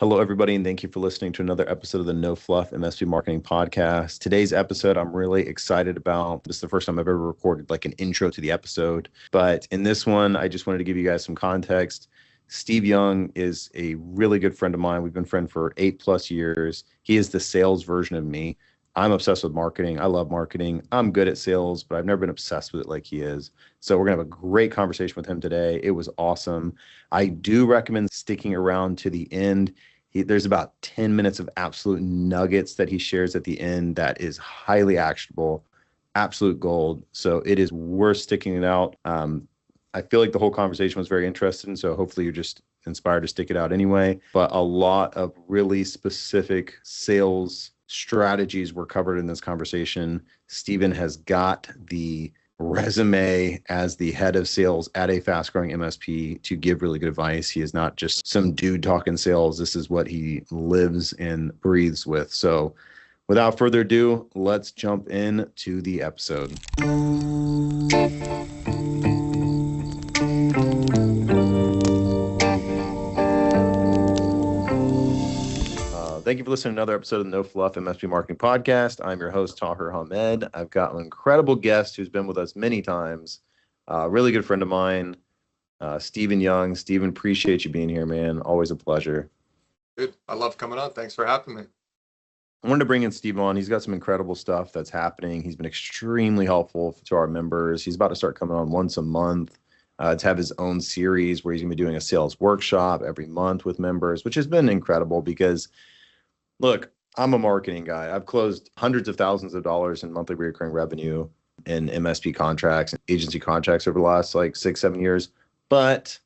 Hello, everybody, and thank you for listening to another episode of the No Fluff MSP Marketing Podcast. Today's episode, I'm really excited about. This is the first time I've ever recorded like an intro to the episode. But in this one, I just wanted to give you guys some context. Steve Young is a really good friend of mine. We've been friends for 8+ years. He is the sales version of me. I'm obsessed with marketing. I love marketing. I'm good at sales, but I've never been obsessed with it like he is. So we're going to have a great conversation with him today. It was awesome. I do recommend sticking around to the end. There's about 10 minutes of absolute nuggets that he shares at the end that is highly actionable, absolute gold. So it is worth sticking it out. I feel like the whole conversation was very interesting. So hopefully you're just inspired to stick it out anyway. But a lot of really specific sales strategies were covered in this conversation. Steven has got the resume as the head of sales at a fast-growing MSP to give really good advice. He is not just some dude talking sales. This is what he lives and breathes with. So without further ado, let's jump into the episode. Thank you for listening to another episode of the No Fluff MSP Marketing Podcast. I'm your host, Tahir Hamed. I've got an incredible guest who's been with us many times, a really good friend of mine, Steven Young. Steven, appreciate you being here, man. Always a pleasure. Good. I love coming on. Thanks for having me. I wanted to bring in Steve on. He's got some incredible stuff that's happening. He's been extremely helpful to our members. He's about to start coming on once a month to have his own series where he's going to be doing a sales workshop every month with members, which has been incredible because look, I'm a marketing guy. I've closed hundreds of thousands of dollars in monthly recurring revenue in MSP contracts and agency contracts over the last like 6-7 years. But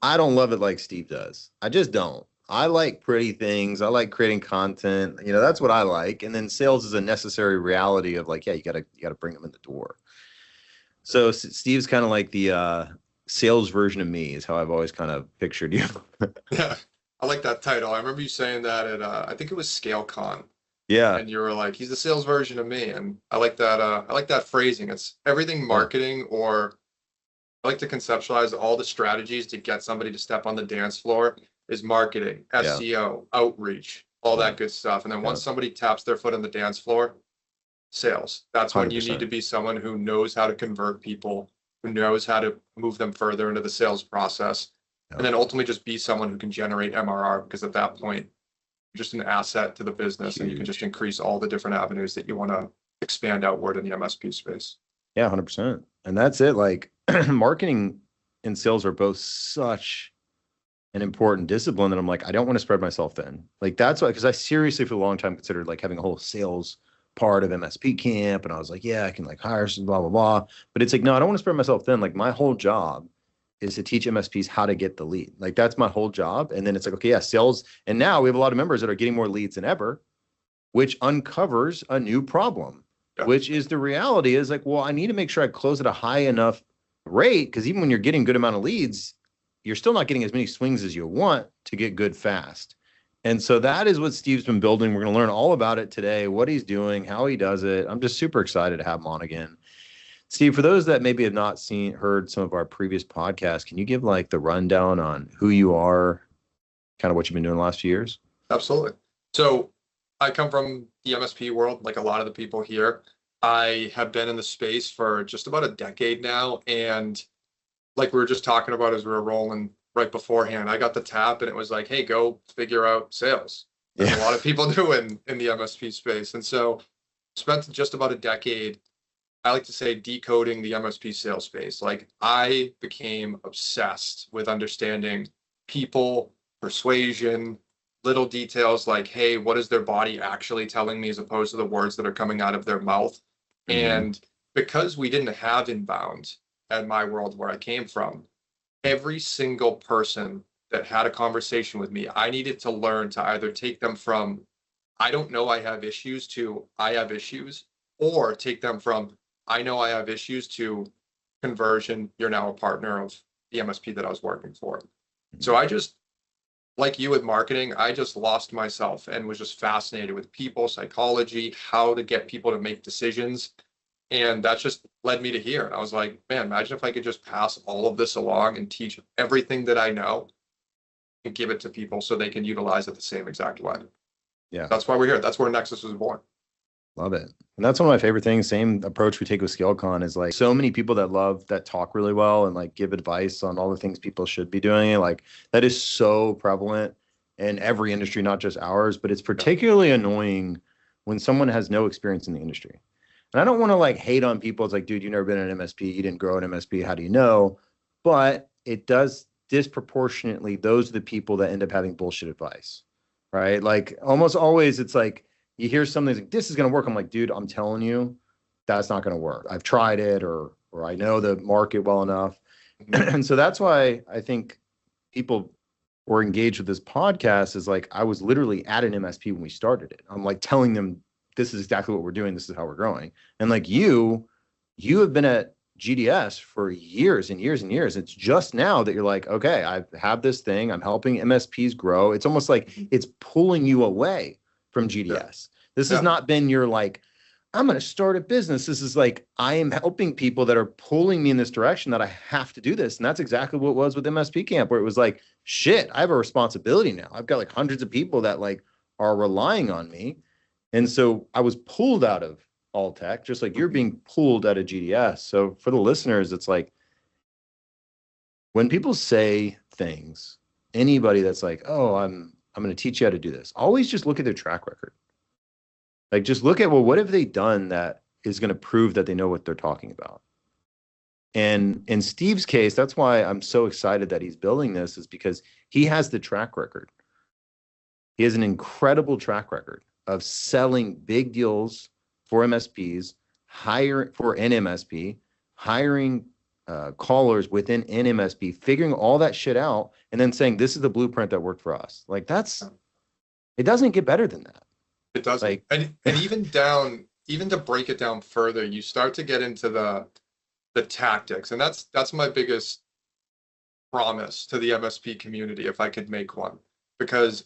I don't love it like Steve does. I just don't. I like pretty things. I like creating content. You know, that's what I like. And then sales is a necessary reality of like, yeah, you gotta bring them in the door. So Steve's kind of like the sales version of me is how I've always kind of pictured you. Yeah, I like that title. I remember you saying that at I think it was ScaleCon, Yeah. and you were like, "He's the sales version of me," and I like that. I like that phrasing. It's everything marketing, or I like to conceptualize all the strategies to get somebody to step on the dance floor is marketing, SEO, outreach, all that good stuff. And then once somebody taps their foot on the dance floor, sales. That's when you need to be someone who knows how to convert people, who knows how to move them further into the sales process. And then ultimately just be someone who can generate MRR, because at that point, you're just an asset to the business. And you can just increase all the different avenues that you want to expand outward in the MSP space. Yeah, 100%. And that's it. Like marketing and sales are both such an important discipline that I'm like, I don't want to spread myself thin. Like that's why, because I seriously for a long time considered like having a whole sales part of MSP camp. And I was like, yeah, I can like hire some blah, blah, blah. But it's like, no, I don't want to spread myself thin. Like my whole job is to teach MSPs how to get the lead. Like that's my whole job. And then it's like, okay, yeah, sales. And now we have a lot of members that are getting more leads than ever, which uncovers a new problem, which is the reality is like, well, I need to make sure I close at a high enough rate. Because even when you're getting good amount of leads, you're still not getting as many swings as you want to get good fast. And so that is what Steve's been building. We're going to learn all about it today, what he's doing, how he does it. I'm just super excited to have him on again. Steve, for those that maybe have not heard some of our previous podcasts, can you give like the rundown on who you are, kind of what you've been doing the last few years? Absolutely. So I come from the MSP world, like a lot of the people here. I have been in the space for just about a decade now. And like we were just talking about as we were rolling right beforehand, I got the tap and it was like, hey, go figure out sales. There's a lot of people doing in the MSP space. And so spent just about a decade, I like to say, decoding the MSP sales space. Like I became obsessed with understanding people, persuasion, little details like, hey, what is their body actually telling me as opposed to the words that are coming out of their mouth? And because we didn't have inbound at my world where I came from, every single person that had a conversation with me, I needed to learn to either take them from, I don't know I have issues, to I have issues, or take them from, I know I have issues, to conversion, you're now a partner of the MSP that I was working for. So I just, like you with marketing, I just lost myself and was just fascinated with people, psychology, how to get people to make decisions. And that just led me to here. And I was like, man, imagine if I could just pass all of this along and teach everything that I know and give it to people so they can utilize it the same exact way. Yeah. That's why we're here. That's where Nexus was born. Love it. And that's one of my favorite things. Same approach we take with ScaleCon is like so many people that talk really well and like give advice on all the things people should be doing. Like that is so prevalent in every industry, not just ours, but it's particularly annoying when someone has no experience in the industry. And I don't want to like hate on people. It's like, dude, you've never been in an MSP. You didn't grow an MSP. How do you know? But it does disproportionately. Those are the people that end up having bullshit advice, right? Like almost always it's like, you hear something like, this is going to work. I'm like, dude, I'm telling you, that's not going to work. I've tried it or I know the market well enough. And so that's why I think people were engaged with this podcast is like, I was literally at an MSP when we started it. I'm like telling them, this is exactly what we're doing. This is how we're growing. And like you have been at GDS for years and years and years. It's just now that you're like, okay, I have this thing. I'm helping MSPs grow. It's almost like it's pulling you away from GDS. This has not been your like, I'm going to start a business. This is like, I am helping people that are pulling me in this direction that I have to do this. And that's exactly what it was with MSP Camp, where it was like, shit, I have a responsibility now. I've got like hundreds of people that like are relying on me. And so I was pulled out of all tech, just like you're being pulled out of GDS. So for the listeners, it's like, when people say things, anybody that's like, oh, I'm going to teach you how to do this, always just look at their track record. Like, just look at, well, what have they done that is going to prove that they know what they're talking about? And in Steve's case, that's why I'm so excited that he's building this, is because he has the track record. He has an incredible track record of selling big deals for MSPs, hiring for an MSP, hiring callers within an MSP, figuring all that shit out, and then saying, this is the blueprint that worked for us. Like it doesn't get better than that. It doesn't. Like, and even to break it down further, you start to get into the tactics. And that's my biggest promise to the MSP community, if I could make one. Because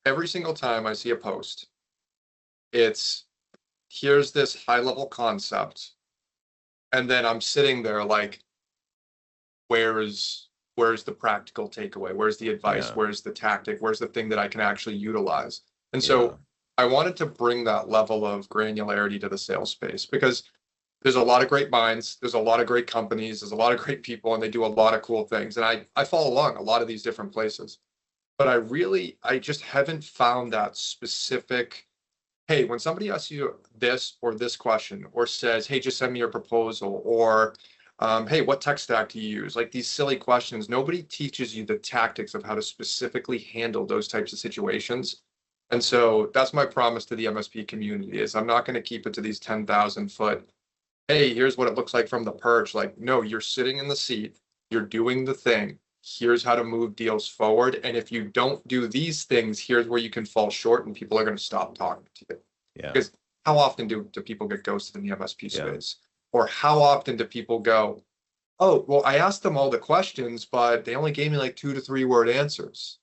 every single time I see a post, it's, here's this high level concept. And then I'm sitting there like, where's the practical takeaway? Where's the advice? Yeah. Where's the tactic? Where's the thing that I can actually utilize? And so I wanted to bring that level of granularity to the sales space, because there's a lot of great minds, there's a lot of great companies, there's a lot of great people, and they do a lot of cool things. And I follow along a lot of these different places. But I just haven't found that specific, hey, when somebody asks you this or this question, or says, hey, just send me your proposal, or hey, what tech stack do you use? Like these silly questions, nobody teaches you the tactics of how to specifically handle those types of situations. And so that's my promise to the MSP community, is I'm not going to keep it to these 10,000 foot, hey, here's what it looks like from the perch. Like, no, you're sitting in the seat, you're doing the thing. Here's how to move deals forward. And if you don't do these things, here's where you can fall short and people are going to stop talking to you. Yeah. Because how often do people get ghosted in the MSP space? Or how often do people go, oh, well, I asked them all the questions, but they only gave me like 2 to 3 word answers.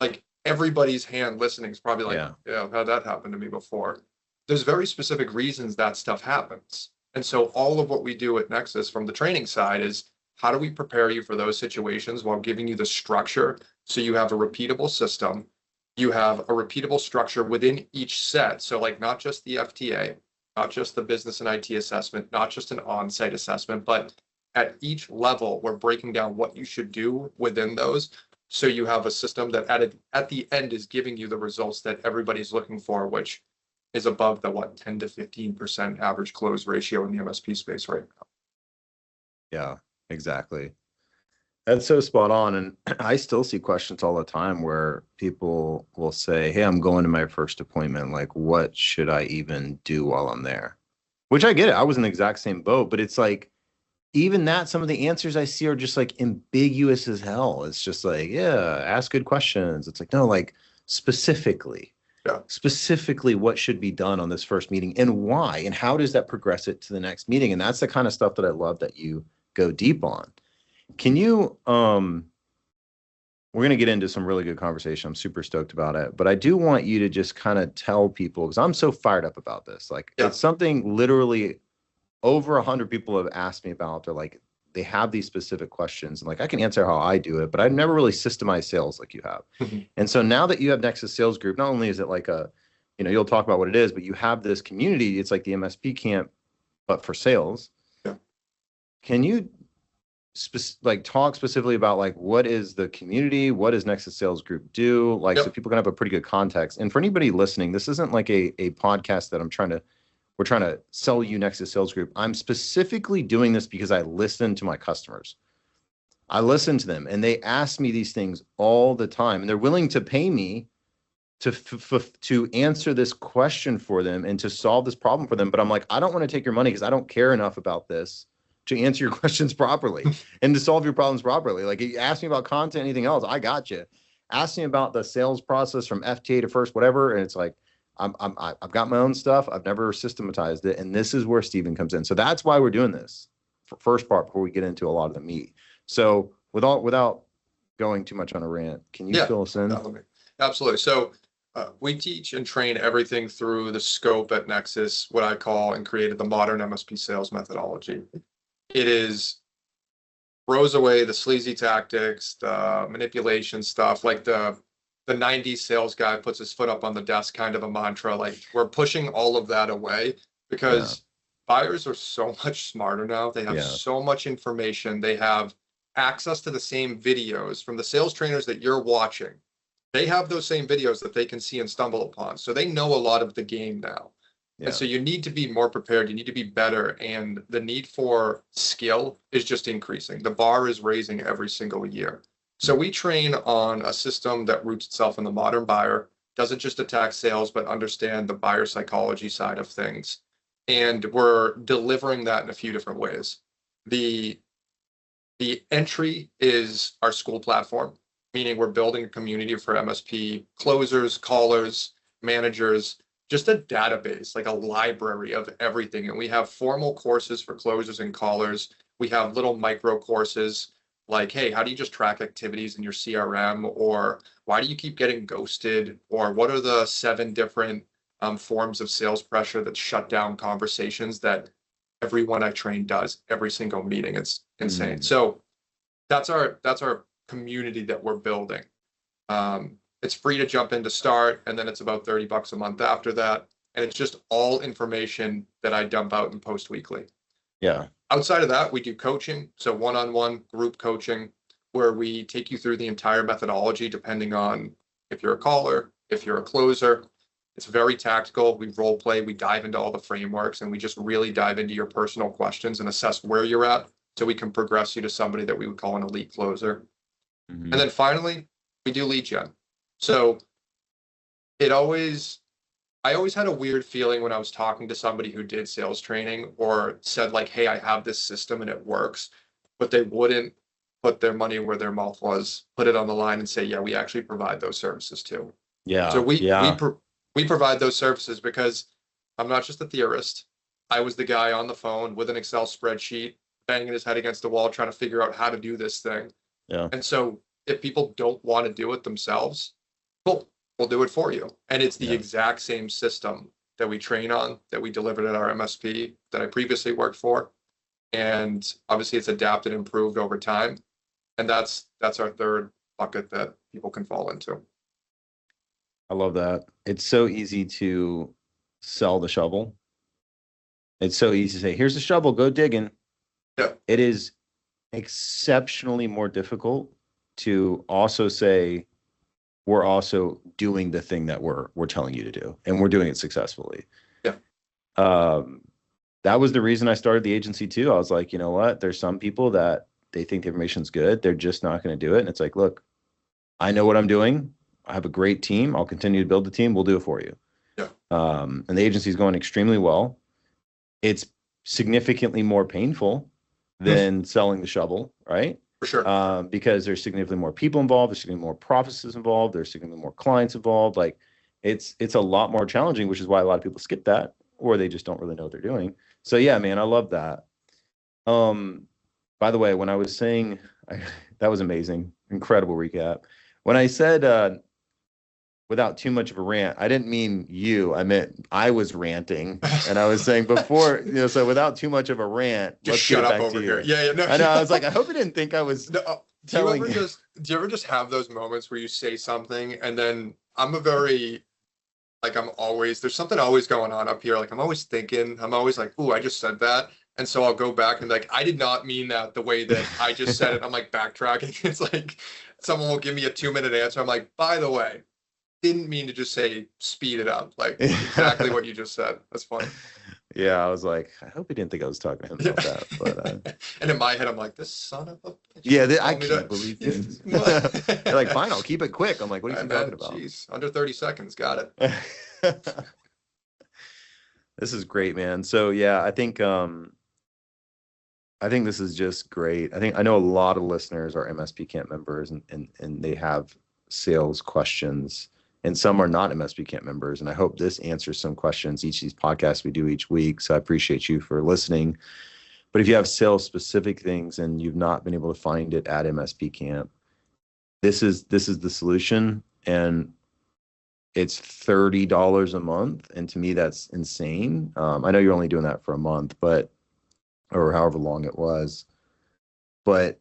Like, everybody's hand listening is probably like, yeah, how'd that happen to me before? There's very specific reasons that stuff happens. And so all of what we do at Nexus from the training side is, how do we prepare you for those situations while giving you the structure so you have a repeatable system, you have a repeatable structure within each set. So like not just the FTA, not just the business and IT assessment, not just an on-site assessment, but at each level, we're breaking down what you should do within those. So you have a system that at the end is giving you the results that everybody's looking for, which is above the 10 to 15% average close ratio in the MSP space right now. Yeah, exactly. That's so spot on. And I still see questions all the time where people will say, hey, I'm going to my first appointment. Like, what should I even do while I'm there? Which I get it. I was in the exact same boat, but it's like, even that, some of the answers I see are just like ambiguous as hell. It's just like, yeah, ask good questions. It's like, no, like specifically what should be done on this first meeting and why, and how does that progress it to the next meeting? And that's the kind of stuff that I love that you go deep on. Can you, we're going to get into some really good conversation. I'm super stoked about it, but I do want you to just kind of tell people, because I'm so fired up about this. Like it's something literally over 100 people have asked me about. They're like, they have these specific questions, and like I can answer how I do it, but I've never really systemized sales like you have. And so now that you have Nexus Sales Group, not only is it like a, you'll talk about what it is, but you have this community. It's like the MSP camp, but for sales. Yeah. Can you like talk specifically about like what is the community, what does Nexus Sales Group do, like so people can have a pretty good context. And for anybody listening, this isn't like a podcast that we're trying to sell you Nexus Sales Group. I'm specifically doing this because I listen to my customers. I listen to them, and they ask me these things all the time, and they're willing to pay me to answer this question for them and to solve this problem for them. But I'm like, I don't want to take your money because I don't care enough about this to answer your questions properly and to solve your problems properly. Like, you ask me about content, anything else, I got you. Ask me about the sales process from FTA to first, whatever, and it's like, I've got my own stuff. I've never systematized it, and this is where Steven comes in. So that's why we're doing this for first part before we get into a lot of the meat. So without going too much on a rant, can you fill us in? Absolutely. So we teach and train everything through the scope at Nexus, what I call and created the modern MSP sales methodology. It throws away the sleazy tactics, the manipulation stuff, like the 90s sales guy puts his foot up on the desk kind of a mantra. Like, we're pushing all of that away because buyers are so much smarter now. They have so much information. They have access to the same videos from the sales trainers that you're watching. They have those same videos that they can see and stumble upon. So they know a lot of the game now. And so you need to be more prepared. You need to be better. And the need for skill is just increasing. The bar is raising every single year. So we train on a system that roots itself in the modern buyer, doesn't just attack sales, but understand the buyer psychology side of things. And we're delivering that in a few different ways. The entry is our school platform, meaning we're building a community for MSP closers, callers, managers, just a database, like a library of everything. And we have formal courses for closers and callers. We have little micro courses like, hey, how do you just track activities in your CRM? Or why do you keep getting ghosted? Or what are the 7 different forms of sales pressure that shut down conversations that everyone I train does every single meeting? It's insane. So that's our community that we're building. It's free to jump in to start, and then it's about $30 a month after that. And it's just all information that I dump out and post weekly. Yeah. Outside of that, we do coaching. So one-on-one group coaching, where we take you through the entire methodology, depending on if you're a caller, if you're a closer. It's very tactical. We role play, we dive into all the frameworks, and we just really dive into your personal questions and assess where you're at so we can progress you to somebody that we would call an elite closer. And then finally, we do lead gen. So I always had a weird feeling when I was talking to somebody who did sales training or said like, hey, I have this system and it works, but they wouldn't put their money where their mouth was, put it on the line and say, yeah, we actually provide those services too. Yeah. So we provide those services because I'm not just a theorist. I was the guy on the phone with an Excel spreadsheet, banging his head against the wall, trying to figure out how to do this thing. Yeah. And so if people don't want to do it themselves, cool, we'll do it for you. And it's the exact same system that we train on, that we delivered at our MSP that I previously worked for. And obviously it's adapted and improved over time. And that's our third bucket that people can fall into. I love that. It's so easy to sell the shovel. It's so easy to say, here's the shovel, go digging. Yeah. It is exceptionally more difficult to also say, we're also doing the thing that we're telling you to do, and we're doing it successfully. Yeah. That was the reason I started the agency too. I was like, you know what? There's some people that they think the information's good. They're just not going to do it. And it's like, look, I know what I'm doing. I have a great team. I'll continue to build the team. We'll do it for you. Yeah. And the agency is going extremely well. It's significantly more painful than selling the shovel, right? For sure. Because there's significantly more people involved. There's significantly more processes involved. There's significantly more clients involved. Like it's a lot more challenging, which is why a lot of people skip that, or they just don't really know what they're doing. So yeah, man, I love that. By the way, when I was saying that was amazing, incredible recap. When I said without too much of a rant. I didn't mean you. I meant I was ranting, and I was saying before, so without too much of a rant, Just let's get shut it up back over to here. you. Yeah, no, I know. I was like, I hope he didn't think I was no, telling. Do you ever just have those moments where you say something and then I'm a very like I'm always there's something always going on up here. Like I'm always thinking, I'm always like, "Ooh, I just said that." And so I'll go back and like I did not mean that the way that I just said it. I'm like backtracking. It's like someone will give me a 2-minute answer. I'm like, "By the way, didn't mean to just say speed it up." Like exactly what you just said. That's funny. Yeah, I was like, I hope he didn't think I was talking to him Yeah. about that. But And in my head, I'm like, this son of a bitch. yeah, I Told me can't to. believe this. They're like, fine, I'll keep it quick. I'm like, what are Hey, you man, talking about? jeez, under 30 seconds. Got it. This is great, man. So yeah, I think this is just great. I know a lot of listeners are MSP Camp members, and they have sales questions, and some are not MSP Camp members. And I hope this answers some questions each of these podcasts we do each week. So I appreciate you for listening. But if you have sales specific things and you've not been able to find it at MSP Camp, this is the solution, and it's $30 a month. And to me, that's insane. I know you're only doing that for a month, or however long it was. But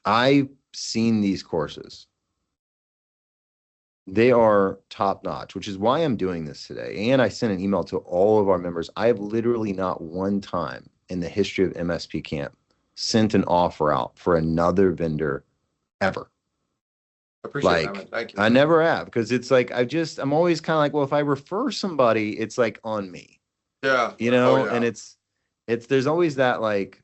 I've seen these courses. They are top notch, which is why I'm doing this today. And I sent an email to all of our members. I have literally not one time in the history of MSP Camp sent an offer out for another vendor ever. Appreciate that, man. Like, Thank you. I never have, because it's like, I'm always kind of like, well, if I refer somebody, it's like on me, Yeah. and Yeah. there's always that like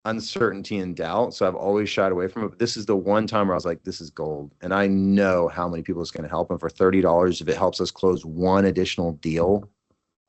uncertainty and doubt. So I've always shied away from it. But this is the one time where I was like, this is gold. And I know how many people it's going to help. And for $30, if it helps us close one additional deal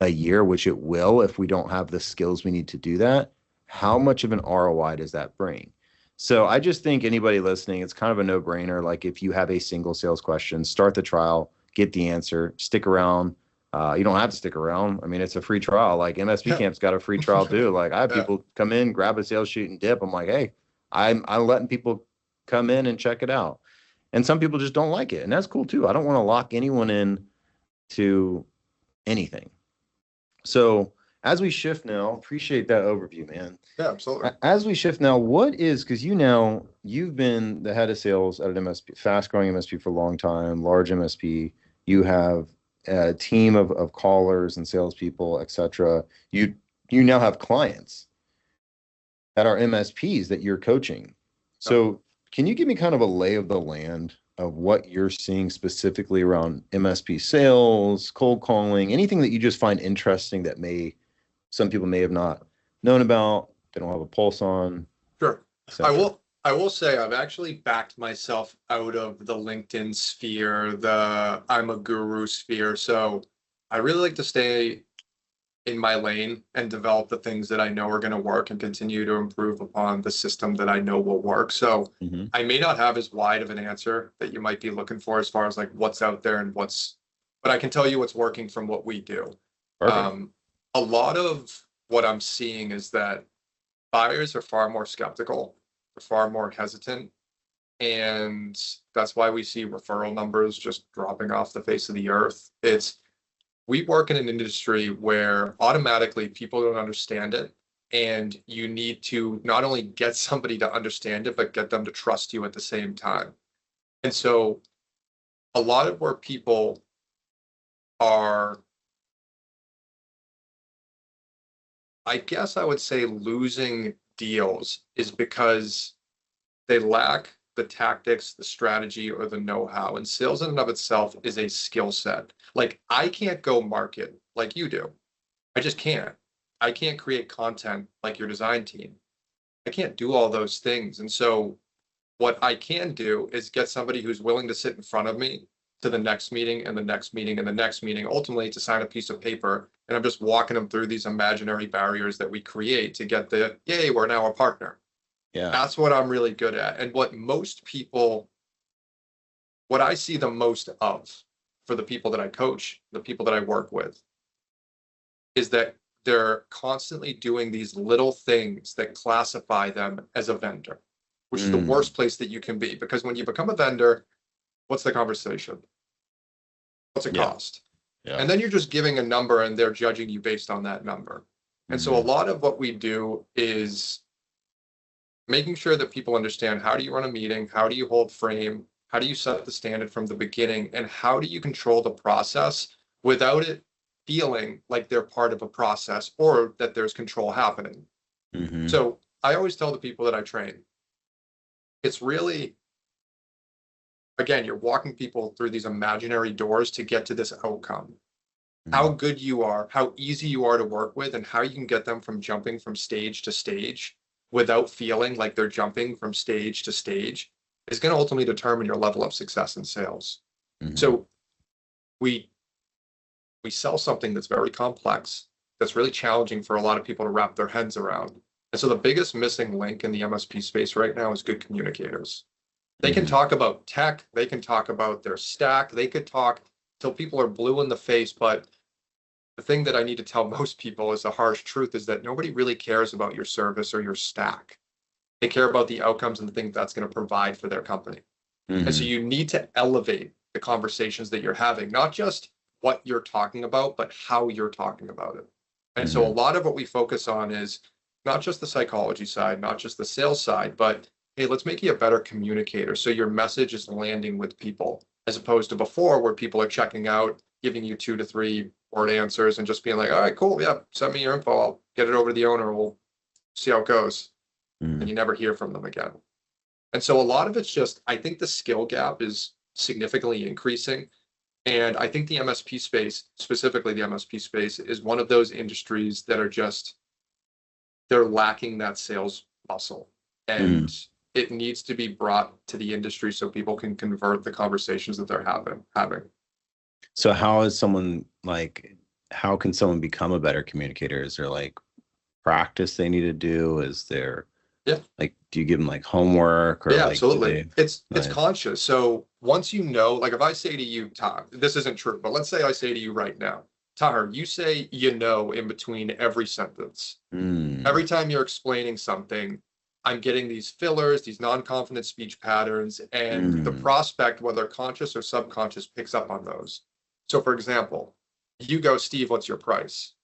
a year, which it will, if we don't have the skills we need to do that, how much of an ROI does that bring? So I just think anybody listening, it's kind of a no-brainer. Like if you have a single sales question, start the trial, get the answer, stick around. You don't have to stick around. I mean, it's a free trial. Like MSP Camp's got a free trial too. Like I have people come in, grab a sales sheet and dip. I'm like, hey, I'm letting people come in and check it out. And some people just don't like it. And that's cool too. I don't want to lock anyone in to anything. So as we shift now, appreciate that overview, man. Yeah, absolutely. As we shift now, because you've been the head of sales at an MSP, fast growing MSP for a long time, large MSP. You have a team of callers and salespeople, et cetera. You now have clients that are MSPs that you're coaching. So can you give me kind of a lay of the land of what you're seeing specifically around MSP sales, cold calling, anything that you just find interesting that some people may have not known about, they don't have a pulse on? Sure. I will say I've actually backed myself out of the LinkedIn sphere, the I'm a guru sphere. So I really like to stay in my lane and develop the things that I know are going to work and continue to improve upon the system that I know will work. So I may not have as wide of an answer that you might be looking for as far as like what's out there and but I can tell you what's working from what we do. Perfect. A lot of what I'm seeing is that buyers are far more skeptical, they're far more hesitant. And that's why we see referral numbers just dropping off the face of the earth. We work in an industry where automatically people don't understand it. And you need to not only get somebody to understand it, but get them to trust you at the same time. And so a lot of where people are, I guess I would say, losing deals is because they lack the tactics, the strategy, or the know-how. And sales in and of itself is a skill set. Like I can't go market like you do. I just can't. I can't create content like your design team. I can't do all those things. And so what I can do is get somebody who's willing to sit in front of me to the next meeting and the next meeting and the next meeting, ultimately to sign a piece of paper. And I'm just walking them through these imaginary barriers that we create to get yay, we're now a partner. Yeah. That's what I'm really good at. And what I see the most of for the people that I coach, the people that I work with, is that they're constantly doing these little things that classify them as a vendor, which is the worst place that you can be. Because when you become a vendor, what's the conversation? What's it Yeah. cost? Yeah. And then you're just giving a number and they're judging you based on that number. And so a lot of what we do is making sure that people understand, how do you run a meeting? How do you hold frame? How do you set the standard from the beginning? And how do you control the process without it feeling like they're part of a process or that there's control happening? Mm-hmm. So I always tell the people that I train, it's really, again, you're walking people through these imaginary doors to get to this outcome. How good you are, how easy you are to work with, and how you can get them from jumping from stage to stage without feeling like they're jumping from stage to stage is going to ultimately determine your level of success in sales. Mm-hmm. So we sell something that's very complex, that's really challenging for a lot of people to wrap their heads around. And so the biggest missing link in the MSP space right now is good communicators. They can talk about tech, they can talk about their stack, they could talk till people are blue in the face, but the thing that I need to tell most people is the harsh truth is that nobody really cares about your service or your stack. They care about the outcomes and the things that's going to provide for their company. And so you need to elevate the conversations that you're having, not just what you're talking about, but how you're talking about it. And so a lot of what we focus on is not just the psychology side, not just the sales side, but hey, let's make you a better communicator so your message is landing with people, as opposed to before where people are checking out, giving you 2 to 3 word answers and just being like, all right, cool, yeah, send me your info, I'll get it over to the owner, we'll see how it goes. And you never hear from them again. And so a lot of it's just, I think the skill gap is significantly increasing. And I think the MSP space, specifically the MSP space, is one of those industries that are just, they're lacking that sales muscle. And it needs to be brought to the industry so people can convert the conversations that they're having. So how is someone like, how can someone become a better communicator? Is there like practice they need to do? Is there, like, do you give them like homework or Yeah, like, absolutely. It's Nice. conscious. So once you know, like if I say to you, Todd, this isn't true, but let's say I say to you right now, Tahir, you say in between every sentence. Every time you're explaining something, I'm getting these fillers, these non-confident speech patterns, and the prospect, whether conscious or subconscious, picks up on those. So for example, you go, Steve, what's your price?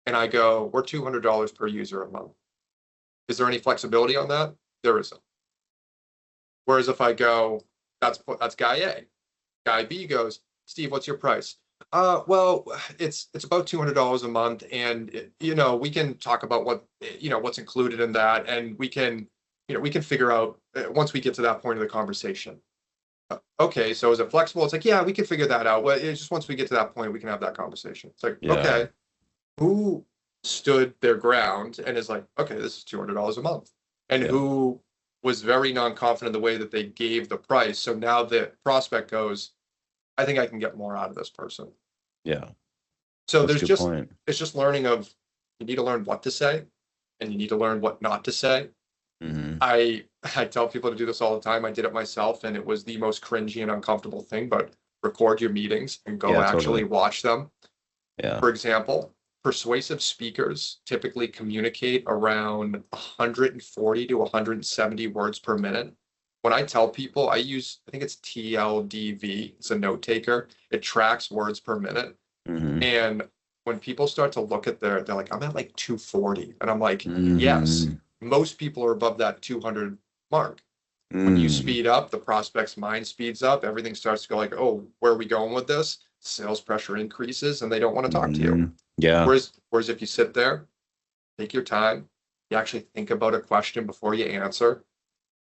And I go, we're $200 per user a month. Is there any flexibility on that? There isn't. Whereas if I go, that's guy A. Guy B goes, Steve, what's your price? Well, it's about $200 a month, and we can talk about what's included in that, and we can figure out once we get to that point of the conversation. Okay, so is it flexible? It's like, yeah, we can figure that out. Well, it's just once we get to that point, we can have that conversation. It's like, okay, who stood their ground and is like, okay, this is $200 a month, and who was very non-confident in the way that they gave the price. So now the prospect goes, I think I can get more out of this person. Yeah. So That's it's just learning of, you need to learn what to say and you need to learn what not to say. I tell people to do this all the time. I did it myself and it was the most cringy and uncomfortable thing, but record your meetings and go actually watch them. Yeah. For example, persuasive speakers typically communicate around 140 to 170 words per minute. When I tell people, I think it's TLDV, it's a note taker. It tracks words per minute. And when people start to look at they're like, I'm at like 240. And I'm like, yes, most people are above that 200 mark. When you speed up, the prospect's mind speeds up. Everything starts to go like, oh, where are we going with this? Sales pressure increases and they don't want to talk to you. Yeah. Whereas if you sit there, take your time, you actually think about a question before you answer.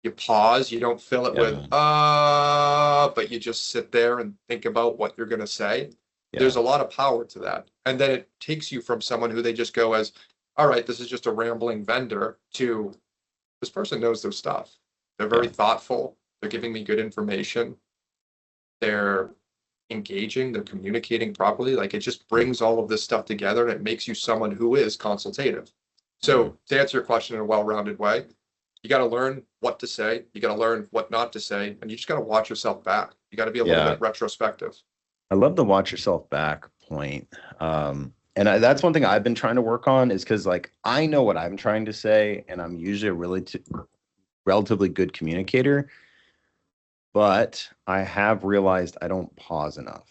You pause, you don't fill it with, but you just sit there and think about what you're going to say. There's a lot of power to that. And then it takes you from someone who they just go as, all right, this is just a rambling vendor, to this person knows their stuff. They're very thoughtful. They're giving me good information. They're engaging, they're communicating properly. Like, it just brings all of this stuff together and it makes you someone who is consultative. So to answer your question in a well-rounded way, you got to learn what to say. You got to learn what not to say. And you just got to watch yourself back. You got to be a little bit retrospective. I love the watch yourself back point. That's one thing I've been trying to work on, is because like I know what I'm trying to say and I'm usually a relatively good communicator, but I have realized I don't pause enough.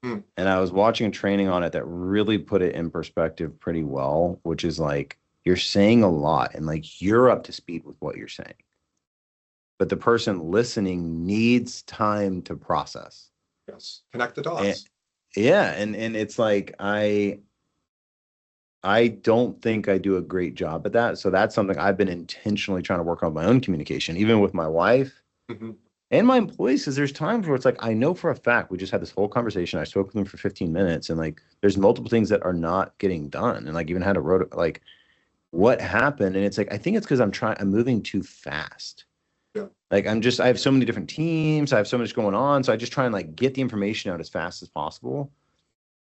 Hmm. And I was watching a training on it that really put it in perspective pretty well, which is like you're saying a lot and like you're up to speed with what you're saying. But the person listening needs time to process. Yes. Connect the And dots. yeah, and it's like I don't think I do a great job at that. So that's something I've been intentionally trying to work on my own communication, even with my wife Hmm. and my employees, because there's times where it's like, I know for a fact we just had this whole conversation. I spoke with them for 15 minutes and like there's multiple things that are not getting done. And like even had a road like what happened. And it's like, I think it's because I'm moving too fast. Yeah. Like I have so many different teams, I have so much going on. So I just try and like get the information out as fast as possible.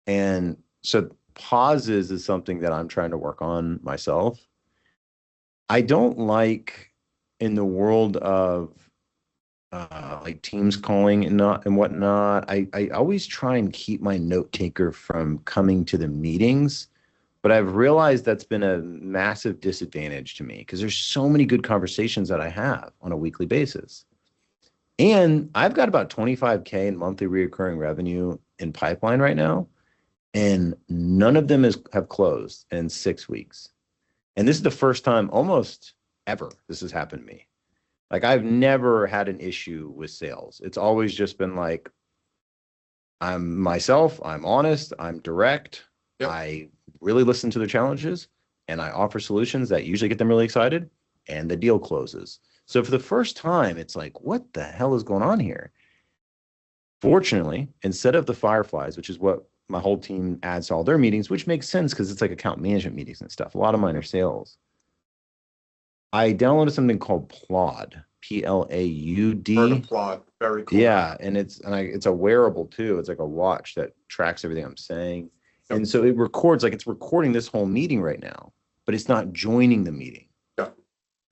And so pauses is something that I'm trying to work on myself. I don't like in the world of like Teams calling and not and whatnot. I always try and keep my note taker from coming to the meetings, but I've realized that's been a massive disadvantage to me because there's so many good conversations that I have on a weekly basis. And I've got about 25K in monthly recurring revenue in pipeline right now, and none of them have closed in 6 weeks. And this is the first time almost ever this has happened to me. Like I've never had an issue with sales. It's always just been like, I'm myself, I'm honest, I'm direct. Yep. I really listen to their challenges and I offer solutions that usually get them really excited and the deal closes. So for the first time, it's like, what the hell is going on here? Fortunately, instead of the fireflies, which is what my whole team adds to all their meetings, which makes sense because it's like account management meetings and stuff. A lot of mine are sales. I downloaded something called Plaud, Heard Plaud. applaud. Very cool. Yeah, and it's a wearable too. It's like a watch that tracks everything I'm saying. Yep. And so it records like it's recording this whole meeting right now, but it's not joining the meeting. Yeah.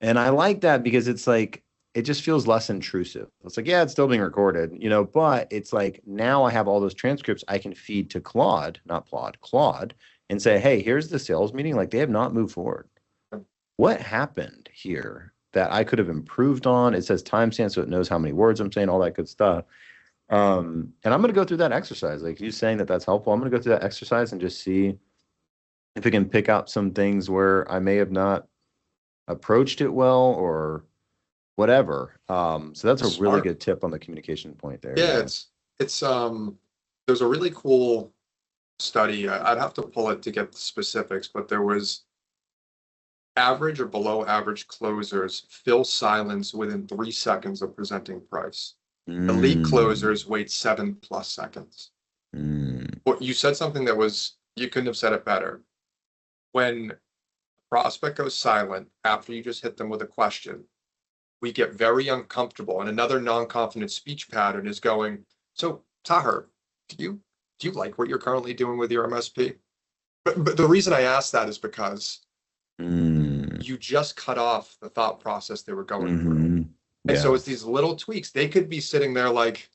And I like that because it's like it just feels less intrusive. It's like, yeah, it's still being recorded, but it's like now I have all those transcripts I can feed to Claude, not Plod, Claude, and say, hey, here's the sales meeting. Like they have not moved forward. What happened here that I could have improved on? It says timestamp, so it knows how many words I'm saying, all that good stuff. And I'm going to go through that exercise. Like you saying that that's helpful. I'm going to go through that exercise and just see if it can pick out some things where I may have not approached it well or whatever. So that's a really good tip on the communication point there. Yeah, it's there's a really cool study. I'd have to pull it to get the specifics, but there was average or below average closers fill silence within 3 seconds of presenting price. Elite closers wait 7+ seconds. But you said something that was, you couldn't have said it better. When a prospect goes silent after you just hit them with a question, we get very uncomfortable. And another non-confident speech pattern is going, so Tahir, do you like what you're currently doing with your MSP? But the reason I ask that is because you just cut off the thought process they were going through. And so it's these little tweaks. They could be sitting there like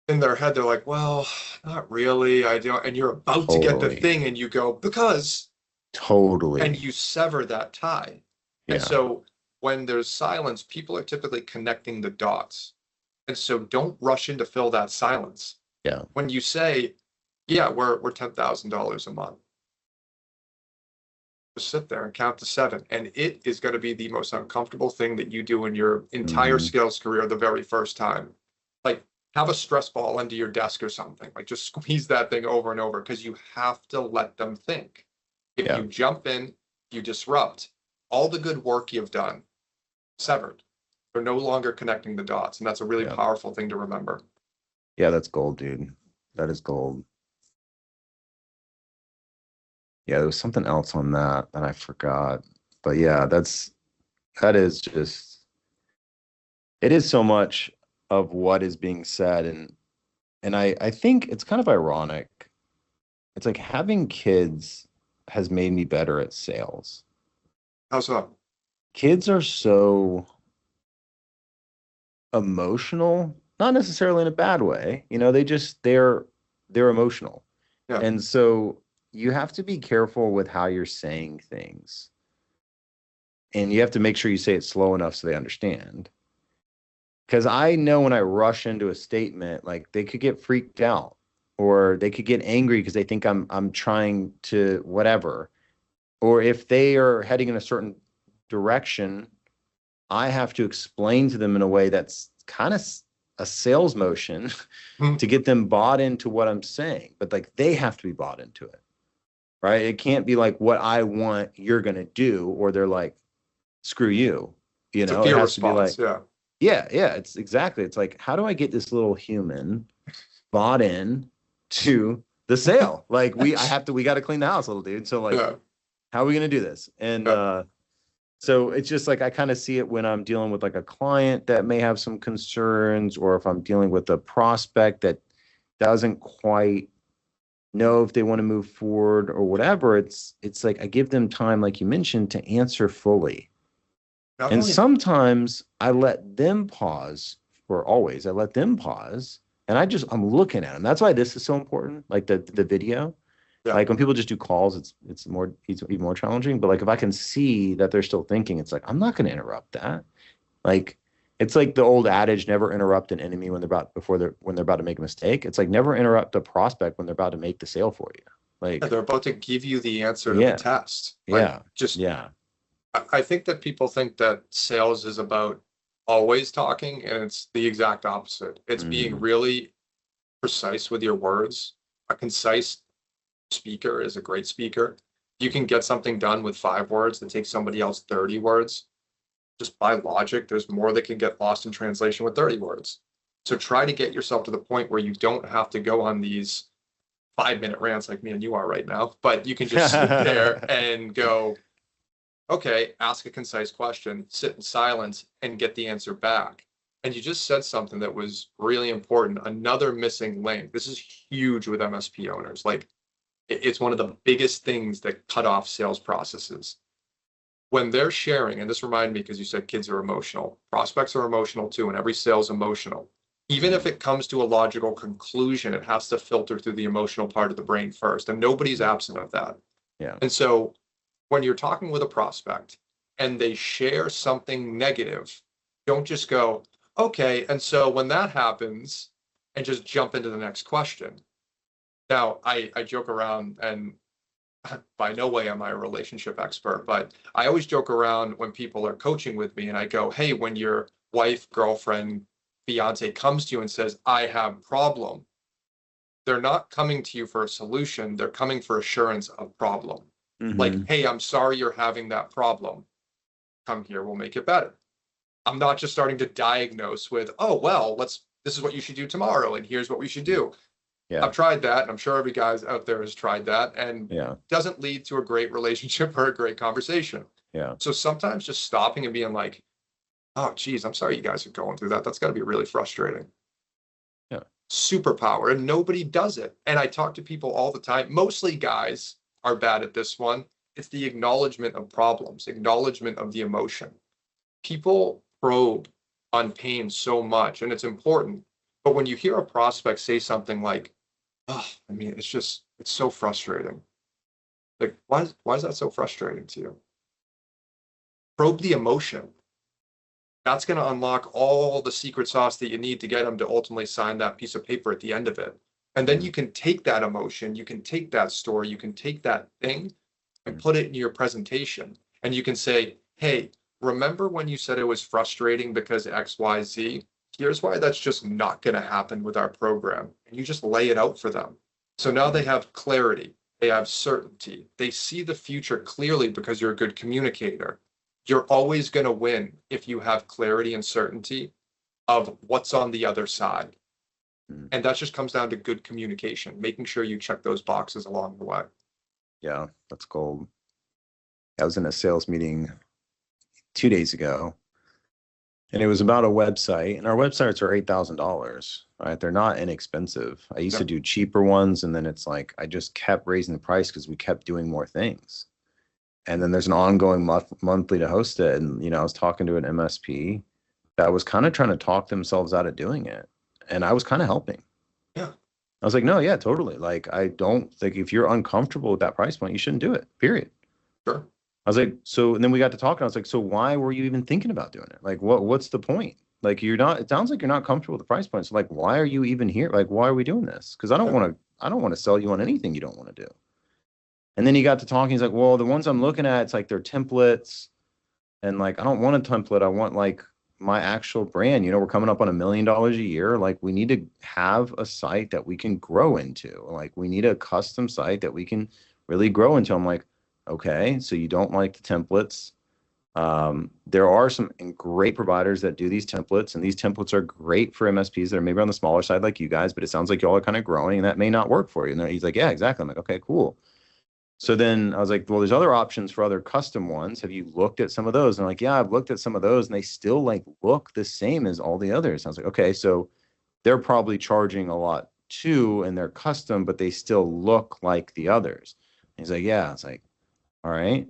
in their head, they're like, well, not really. I don't. And you're about to get the thing and you go, because. Totally. And you sever that tie. And so when there's silence, people are typically connecting the dots. And so don't rush in to fill that silence. Yeah. When you say, yeah, we're $10,000 a month. Just sit there and count to 7. And it is going to be the most uncomfortable thing that you do in your entire sales career the very first time. Like have a stress ball under your desk or something. Like just squeeze that thing over and over because you have to let them think. If you jump in, you disrupt all the good work you've done, severed. They're no longer connecting the dots. And that's a really powerful thing to remember. Yeah, that's gold, dude. That is gold. Yeah, there was something else on that I forgot. But yeah, that is just, it is so much of what is being said. And I think it's kind of ironic. It's like having kids has made me better at sales. How so? Kids are so emotional, not necessarily in a bad way. They're emotional. Yeah. And so you have to be careful with how you're saying things. And you have to make sure you say it slow enough so they understand. Because I know when I rush into a statement, like they could get freaked out. or they could get angry because they think I'm trying to whatever. Or if they are heading in a certain direction, I have to explain to them in a way that's kind of a sales motion to get them bought into what I'm saying. But like they have to be bought into it, right? It can't be like what I want you're going to do, or they're like, screw you. It's a It fear has to be like, response. yeah, it's exactly. It's like, how do I get this little human bought in to the sale? Like we got to clean the house, little dude. So like, how are we going to do this? And, so it's just like, I kind of see it when I'm dealing with like a client that may have some concerns, or if I'm dealing with a prospect that doesn't quite know if they want to move forward or whatever. It's like, I give them time, like you mentioned, to answer fully. And sometimes I let them pause, or always I let them pause, and I'm looking at them. That's why this is so important. Like the video. Yeah. Like when people just do calls, it's even more challenging. But like if I can see that they're still thinking, it's like, I'm not going to interrupt that. Like it's like the old adage, never interrupt an enemy when they're about to make a mistake. It's like never interrupt a prospect when they're about to make the sale for you. Like they're about to give you the answer to the test. Like, I think that people think that sales is about always talking, and it's the exact opposite. It's being really precise with your words. A concise speaker is a great speaker. You can get something done with 5 words that takes somebody else 30 words. Just by logic, there's more that can get lost in translation with 30 words. So try to get yourself to the point where you don't have to go on these 5-minute rants like me and you are right now, but you can just sit there and go, okay, ask a concise question, sit in silence, and get the answer back. And you just said something that was really important. Another missing link. This is huge with MSP owners. Like, it's one of the biggest things that cut off sales processes. When they're sharing, and this reminded me because you said kids are emotional, prospects are emotional too, and every sale is emotional. Even if it comes to a logical conclusion, it has to filter through the emotional part of the brain first, and nobody's absent of that. Yeah. And so when you're talking with a prospect and they share something negative, don't just go, okay, and so when that happens, and just jump into the next question. Now, I joke around, and by no way am I a relationship expert, but I always joke around when people are coaching with me and I go, hey, when your wife, girlfriend, fiance comes to you and says, I have problem, they're not coming to you for a solution. They're coming for assurance of problem. Like, hey, I'm sorry you're having that problem. Come here, we'll make it better. I'm not just starting to diagnose with, oh, well, this is what you should do tomorrow, and here's what we should do. Yeah. I've tried that, and I'm sure every guy out there has tried that, and doesn't lead to a great relationship or a great conversation. Yeah. So sometimes just stopping and being like, oh, geez, I'm sorry you guys are going through that. That's got to be really frustrating. Yeah. Superpower, and nobody does it. And I talk to people all the time. Mostly guys are bad at this one. It's the acknowledgement of problems, acknowledgement of the emotion. People probe on pain so much, and it's important. But when you hear a prospect say something like, oh, I mean, it's so frustrating. Like, why is that so frustrating to you? Probe the emotion. That's going to unlock all the secret sauce that you need to get them to ultimately sign that piece of paper at the end of it. And then you can take that emotion, you can take that story, you can take that thing and put it in your presentation. And you can say, hey, remember when you said it was frustrating because X, Y, Z? Here's why that's just not going to happen with our program. And you just lay it out for them. So now they have clarity, they have certainty, they see the future clearly because you're a good communicator. You're always going to win if you have clarity and certainty of what's on the other side. And that just comes down to good communication, making sure you check those boxes along the way. Yeah, that's gold. I was in a sales meeting 2 days ago, and it was about a website, and our websites are $8,000, right? They're not inexpensive. I used to do cheaper ones, and then it's like I just kept raising the price because we kept doing more things. And then there's an ongoing monthly to host it. And, I was talking to an MSP that was kind of trying to talk themselves out of doing it. And I was kind of helping. Yeah. I was like, no, yeah, totally. Like, I don't think if you're uncomfortable with that price point, you shouldn't do it, period. Sure. I was like, and then we got to talking. I was like, so why were you even thinking about doing it? Like, what's the point? Like, it sounds like you're not comfortable with the price point. So like, why are you even here? Like, why are we doing this? Because I don't want to I don't want to sell you on anything you don't want to do. And then he got to talking. He's like, well, the ones I'm looking at, it's like they're templates. And like, I don't want a template. I want like my actual brand. You know, we're coming up on $1 million a year. Like, we need to have a site that we can grow into. Like, we need a custom site that we can really grow into. I'm like, okay, so you don't like the templates. There are some great providers that do these templates, and these templates are great for MSPs that are maybe on the smaller side like you guys, but it sounds like y'all are kind of growing and that may not work for you. And he's like, yeah, exactly. I'm like, okay, cool. So then I was like, well, there's other options for other custom ones. Have you looked at some of those? And I'm like, yeah, I've looked at some of those and they still like look the same as all the others. I was like, okay, so they're probably charging a lot too, and they're custom, but they still look like the others. And he's like, yeah. It's like, all right.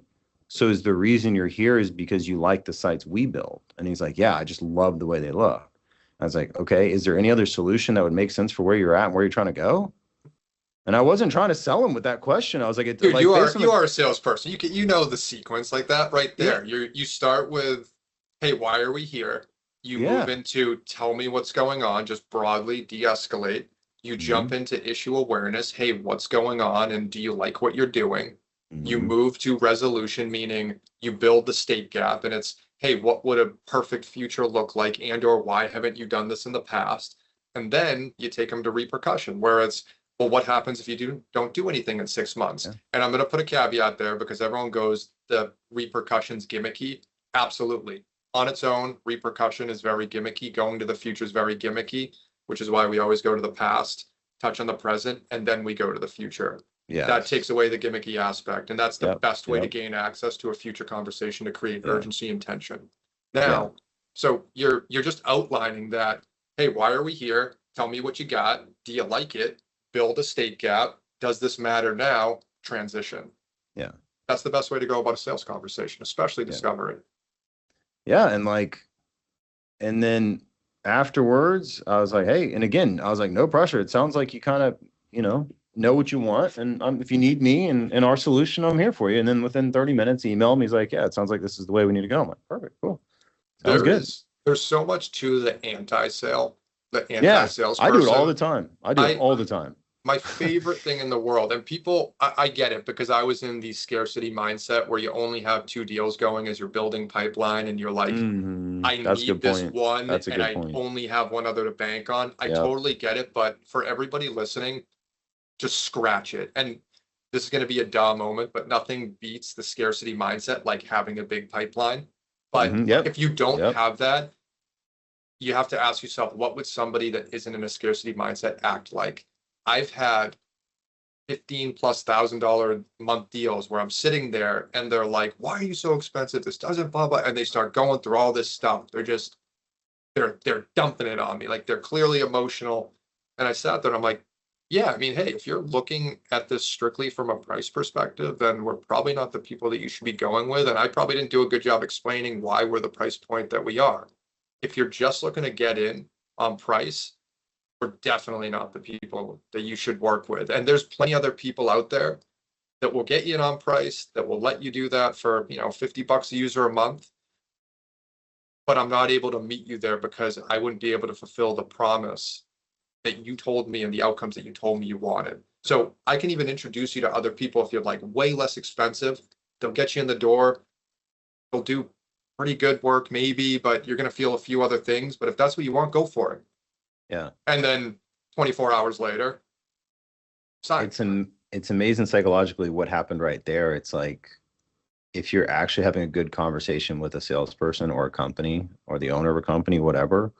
So is the reason you're here is because you like the sites we build? And he's like, yeah, I just love the way they look. I was like, okay, is there any other solution that would make sense for where you're at and where you're trying to go? And I wasn't trying to sell him with that question. I was like, dude, like, you are a salesperson. You know the sequence like that right there. Yeah. You start with, hey, why are we here? You move into tell me what's going on, just broadly de-escalate. You jump into issue awareness. Hey, what's going on? And do you like what you're doing? You move to resolution, meaning you build the state gap, and it's, hey, what would a perfect future look like, and or why haven't you done this in the past? And then you take them to repercussion, where it's, well, what happens if you don't do anything in 6 months? And I'm going to put a caveat there because everyone goes, the repercussions gimmicky. Absolutely. On its own, repercussion is very gimmicky. Going to the future is very gimmicky, which is why we always go to the past, touch on the present, and then we go to the future. Yeah, that takes away the gimmicky aspect, and that's the best way to gain access to a future conversation, to create urgency and tension. Now, so you're just outlining that, hey, why are we here? Tell me what you got. Do you like it? Build a state gap. Does this matter now? Transition. Yeah. That's the best way to go about a sales conversation, especially discovery. Yeah. And like, and then afterwards, I was like, hey, and again, I was like, no pressure. It sounds like you kind of, know what you want. And if you need me and our solution, I'm here for you. And then within 30 minutes, he emailed me. He's like, yeah, it sounds like this is the way we need to go. I'm like, perfect. Cool. Sounds good. There's so much to the anti-sale, sales. I do it all the time. I do it all the time. My favorite thing in the world, and people, I get it, because I was in the scarcity mindset where you only have 2 deals going as you're building pipeline, and you're like, I need this one, and I only have one other to bank on. I totally get it, but for everybody listening, just scratch it. And this is going to be a duh moment, but nothing beats the scarcity mindset like having a big pipeline. But if you don't have that, you have to ask yourself, what would somebody that isn't in a scarcity mindset act like? I've had $15,000+ a month deals where I'm sitting there and they're like, why are you so expensive? This doesn't blah, blah. And they start going through all this stuff. They're dumping it on me. Like, they're clearly emotional. And I sat there and I'm like, yeah, I mean, hey, if you're looking at this strictly from a price perspective, then we're probably not the people that you should be going with. And I probably didn't do a good job explaining why we're the price point that we are. If you're just looking to get in on price, we're definitely not the people that you should work with. And there's plenty other people out there that will get you in on price, that will let you do that for, $50 a user a month. But I'm not able to meet you there because I wouldn't be able to fulfill the promise that you told me and the outcomes that you told me you wanted. So I can even introduce you to other people if you're like way less expensive. They'll get you in the door. They'll do pretty good work maybe, but you're going to feel a few other things. But if that's what you want, go for it. Yeah. And then 24 hours later, sign. It's amazing psychologically what happened right there. It's like, if you're actually having a good conversation with a salesperson or a company or the owner of a company, whatever,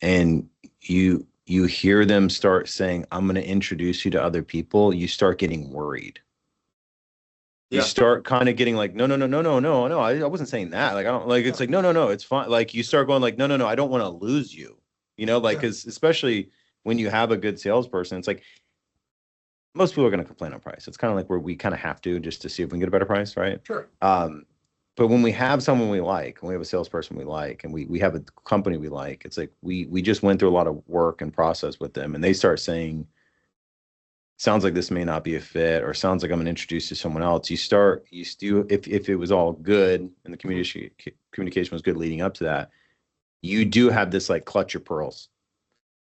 and you hear them start saying, I'm going to introduce you to other people, you start getting worried. You start kind of getting like, no, I wasn't saying that. Like, I don't like, it's like, no, it's fine. Like, you start going like, no, I don't want to lose you, because especially when you have a good salesperson, it's like, most people are going to complain on price. It's kind of like where we kind of have to, just to see if we can get a better price. Right. Sure. But when we have someone we like, and we have a salesperson we like, and we have a company we like, it's like we just went through a lot of work and process with them, and they start saying, sounds like this may not be a fit, or sounds like I'm going to introduce you to someone else. If it was all good and the communication was good leading up to that, you do have this like clutch your pearls.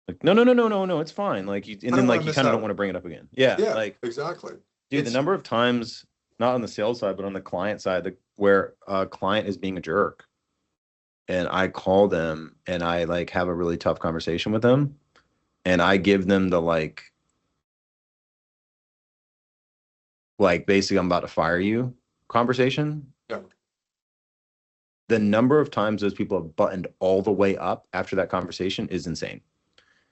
Like, no, it's fine. Like you, and I then don't want like to you miss kind of don't out. want to bring it up again. Yeah, Yeah, like exactly. dude, the number of times, not on the sales side, but on the client side, where a client is being a jerk, and I call them and I like have a really tough conversation with them, and I give them the like basically I'm about to fire you conversation. Yeah. The number of times those people have buttoned all the way up after that conversation is insane.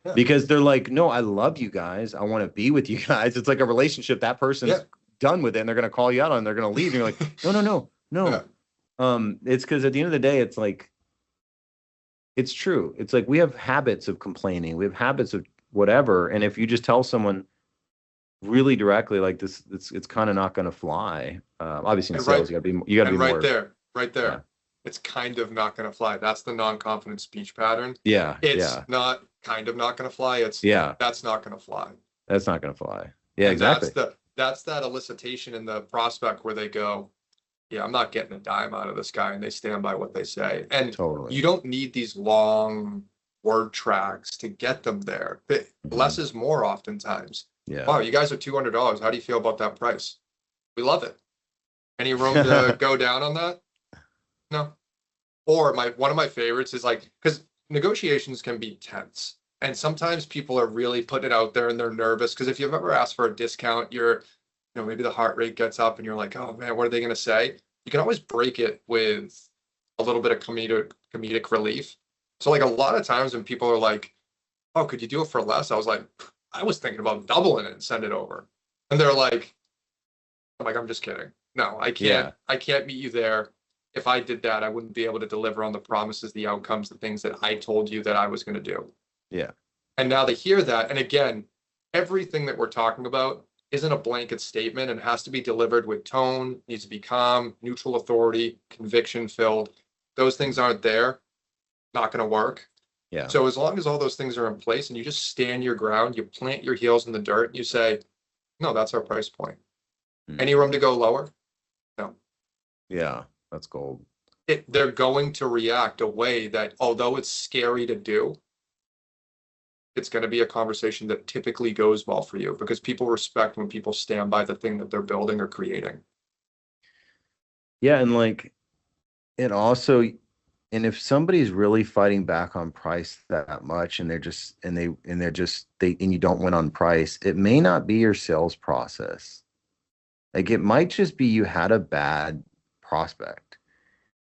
Yeah. Because they're like, no, I love you guys. I want to be with you guys. It's like a relationship. That person's Yeah. done with it and they're going to call you out and they're going to leave. And you're like, no. Yeah. It's because at the end of the day, it's like, it's true. It's like we have habits of complaining. We have habits of whatever. And if you just tell someone really directly like this, it's kind of not going to fly. Obviously in And sales, you got to be right more. right Yeah. there, it's kind of not going to fly. That's the non-confident speech pattern. Yeah. It's not kind of not going to fly. It's that's not going to fly. That's not going to fly. Yeah, and exactly. That's that elicitation in the prospect where they go, yeah, I'm not getting a dime out of this guy, and they stand by what they say. And Totally. you don't need these long word tracks to get them there. But less is more oftentimes. Yeah. Wow, you guys are $200. How do you feel about that price? We love it. Any room to go down on that? No. Or one of my favorites is like, because negotiations can be tense. And sometimes people are really putting it out there and they're nervous. Because if you've ever asked for a discount, maybe the heart rate gets up and you're like, oh man, what are they going to say? You can always break it with a little bit of comedic relief. So like a lot of times when people are like, oh, could you do it for less? I was like, I was thinking about doubling it and send it over. And they're like, I'm just kidding. No, I can't. Yeah. I can't meet you there. If I did that, I wouldn't be able to deliver on the promises, the outcomes, the things that I told you that I was going to do. Yeah. And now they hear that. And again, everything that we're talking about isn't a blanket statement and has to be delivered with tone, needs to be calm, neutral authority, conviction filled. Those things aren't there, not going to work. Yeah. So as long as all those things are in place and you just stand your ground, you plant your heels in the dirt, and you say, no, that's our price point. Any room to go lower? No. Yeah, that's gold. They're going to react a way that, although it's scary to do, it's going to be a conversation that typically goes well for you because people respect when people stand by the thing that they're building or creating. Yeah, and like it also, and if somebody's really fighting back on price that much and you don't win on price, it may not be your sales process. Like it might just be you had a bad prospect.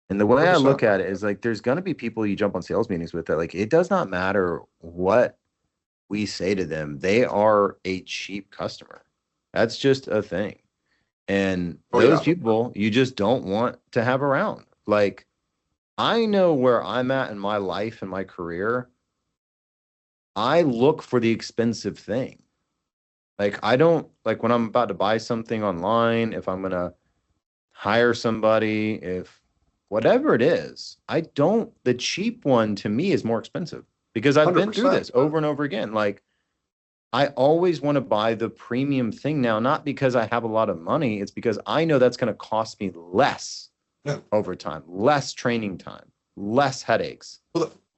And the way 100%. I look at it is like there's going to be people you jump on sales meetings with that like it does not matter what we say to them. They are a cheap customer. That's just a thing. And those people you just don't want to have around. Like I know where I'm at in my life and my career. I look for the expensive thing. Like I don't like when I'm about to buy something online, if I'm going to hire somebody, if whatever it is, the cheap one to me is more expensive because I've been through this over and over again. Like I always want to buy the premium thing now, not because I have a lot of money. It's because I know that's going to cost me less over time, less training time, less headaches,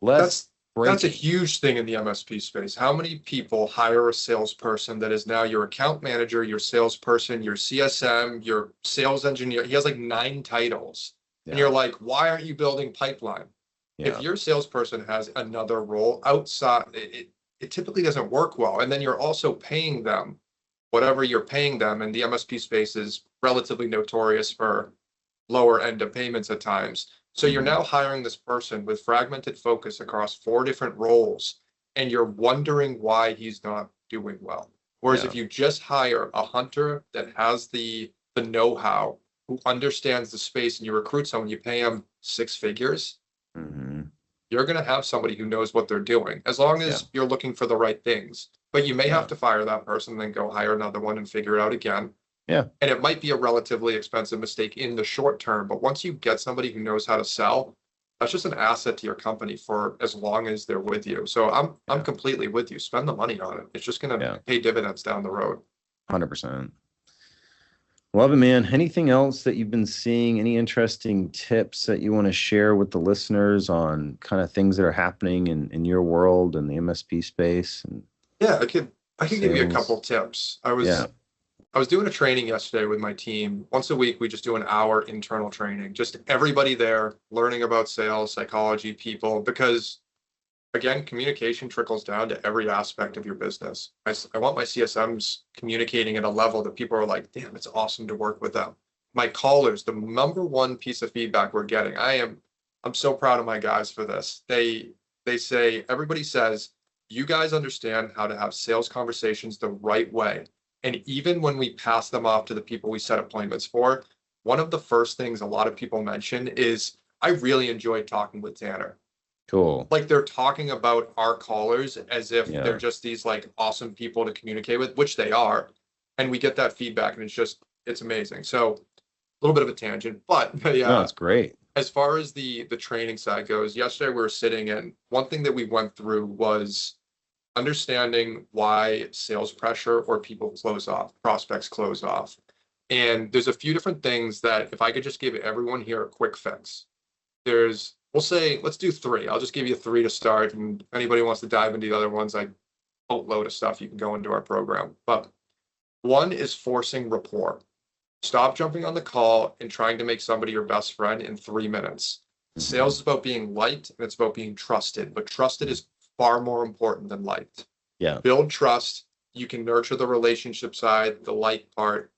less breaking. That's a huge thing in the MSP space. How many people hire a salesperson that is now your account manager, your salesperson, your CSM, your sales engineer? He has like 9 titles. And you're like, why aren't you building pipeline? If your salesperson has another role outside, it typically doesn't work well. And then you're also paying them whatever you're paying them. And the MSP space is relatively notorious for lower end of payments at times. So you're now hiring this person with fragmented focus across 4 different roles, and you're wondering why he's not doing well. Whereas if you just hire a hunter that has the know-how, who understands the space, and you recruit someone, you pay him 6 figures, you're going to have somebody who knows what they're doing, as long as you're looking for the right things. But you may have to fire that person, then go hire another one and figure it out again. Yeah. And it might be a relatively expensive mistake in the short term, but once you get somebody who knows how to sell, that's just an asset to your company for as long as they're with you. So I'm completely with you. Spend the money on it. It's just going to pay dividends down the road. 100%. Love it, man. Anything else that you've been seeing? Any interesting tips that you want to share with the listeners on kind of things that are happening in your world and the MSP space and Yeah, I could give you a couple sales? tips. Yeah, I was doing a training yesterday with my team. Once a week, we just do an hour internal training. Just everybody there learning about sales, psychology, people, because again, communication trickles down to every aspect of your business. I want my CSMs communicating at a level that people are like, damn, it's awesome to work with them. My callers, the number one piece of feedback we're getting, I'm so proud of my guys for this. They say, everybody says, you guys understand how to have sales conversations the right way. And even when we pass them off to the people we set appointments for, one of the first things a lot of people mention is, I really enjoyed talking with Tanner. cool. Like they're talking about our callers as if they're Yeah. just these like awesome people to communicate with, which they are. And we get that feedback and it's amazing. So a little bit of a tangent, but No, yeah, it's great. as far as the training side goes, yesterday we were sitting and one thing that we went through was understanding why sales pressure or people close off, prospects close off. And there's a few different things that if I could just give everyone here a quick fix, we'll say, let's do three. I'll just give you three to start. And if anybody wants to dive into the other ones, I boatload of stuff you can go into our program. But one is forcing rapport. Stop jumping on the call and trying to make somebody your best friend in 3 minutes. Mhm. Sales is about being liked and it's about being trusted, but trusted is far more important than liked. Yeah. Build trust. You can nurture the relationship side, the like part